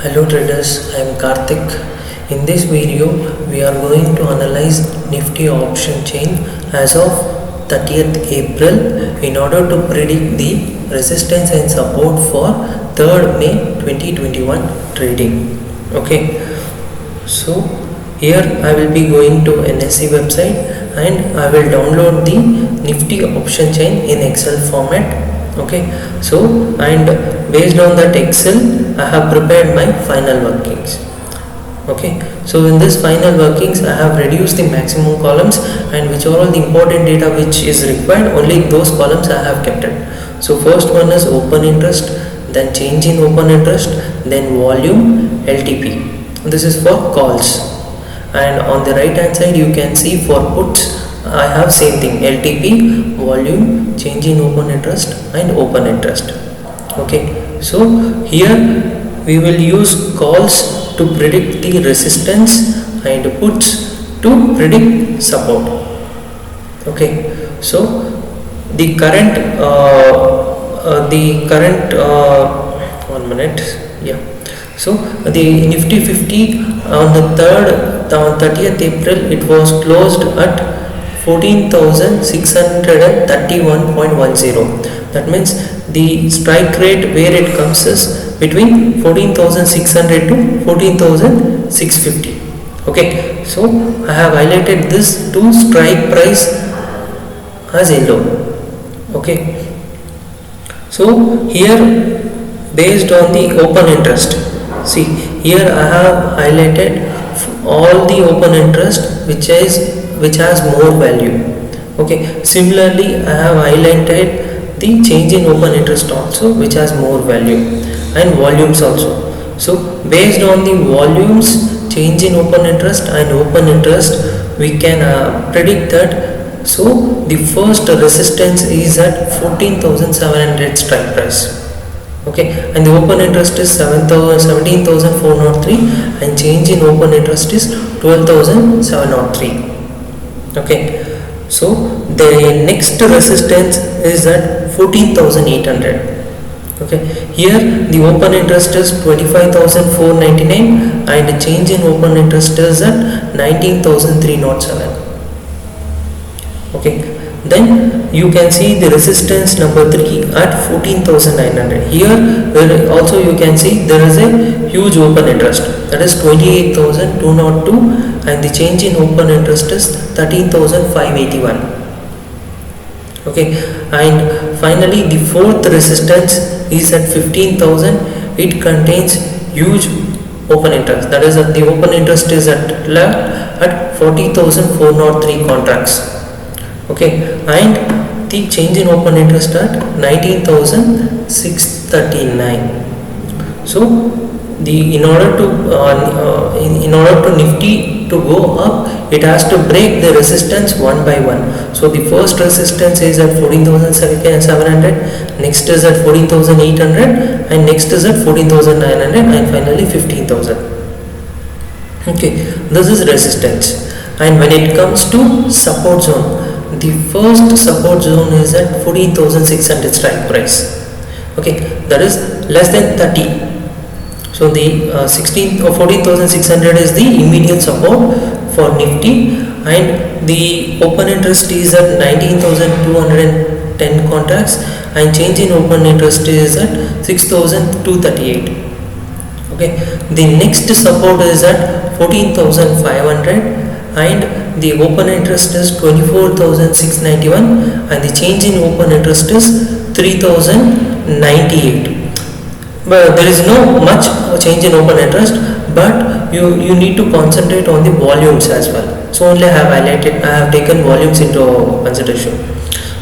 Hello traders, I am Karthik. In this video, we are going to analyze Nifty Option Chain as of 30th April in order to predict the resistance and support for 3rd May 2021 trading. Okay, so here I will be going to NSE website and I will download the Nifty Option Chain in Excel format. Okay, so and based on that Excel I have prepared my final workings. Okay, so in this final workings I have reduced the maximum columns, and which are all the important data which is required, only those columns I have kept it. So first one is open interest, then change in open interest, then volume, LTP. This is for calls, and on the right hand side you can see for puts I have same thing, LTP, volume, change in open interest and open interest. Okay, so here we will use calls to predict the resistance and puts to predict support. Okay, so the current 1 minute, yeah. So the Nifty 50 on the 30th April it was closed at 14,631.10. That means the strike rate where it comes is between 14,600 to 14,650. Okay, so I have highlighted this to strike price as yellow. Okay, so here based on the open interest, see here I have highlighted all the open interest which has more value. Okay, similarly I have highlighted the change in open interest also which has more value, and volumes also. So based on the volumes, change in open interest and open interest, we can predict that. So the first resistance is at 14,700 strike price. Okay, and the open interest is 17,403 and change in open interest is 12,703. Okay, so the next resistance is at 14,800. Okay, here the open interest is 25,499 and the change in open interest is at 19,307. Okay, then you can see the resistance number 3 at 14,900. Here also you can see there is a huge open interest, that is 28,202, and the change in open interest is 13,581. Okay, and finally the fourth resistance is at 15,000. It contains huge open interest, that is the open interest is at 40,403 contracts. Okay, and the change in open interest at 19,639. So in order to Nifty to go up, it has to break the resistance one by one. So the first resistance is at 14,700, next is at 14,800, and next is at 14,900, and finally 15,000. Okay, this is resistance. And when it comes to support zone, the first support zone is at 14,600 strike price. Okay, that is less than 30. So the 14,600 is the immediate support for Nifty, and the open interest is at 19,210 contracts, and change in open interest is at 6,238. Okay, the next support is at 14,500 and the open interest is 24,691 and the change in open interest is 3,098. But there is no much change in open interest, but you need to concentrate on the volumes as well. So only I have taken volumes into consideration,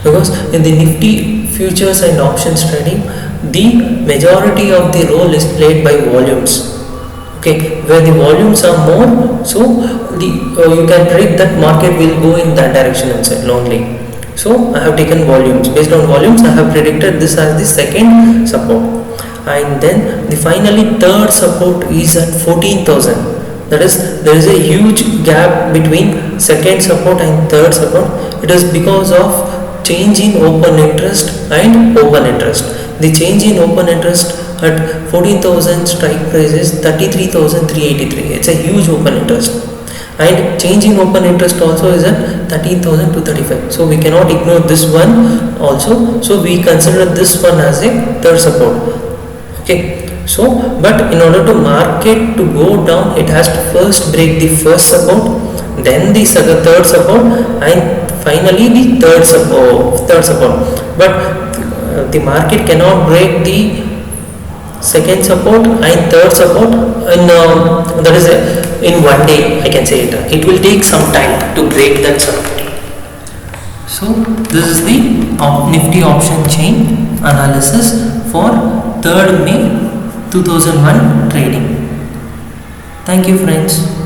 because in the Nifty futures and options trading, the majority of the role is played by volumes. Okay, where the volumes are more, so you can predict that market will go in that direction only. So I have taken volumes. Based on volumes, I have predicted this as the second support, and then the finally third support is at 14,000. That is, there is a huge gap between second support and third support. It is because of change in open interest and open interest. the change in open interest at 14,000 strike price is 33,383. It's a huge open interest, and change in open interest also is at 13,235. So we cannot ignore this one also. So we consider this one as a third support. Okay, so but in order to market to go down, it has to first break the first support, then the third support, and finally the third support. But the market cannot break the second support and third support in that is in one day. I can say it will take some time to break that support. So this is the Nifty option chain analysis for 3rd May 2001 trading. Thank you friends.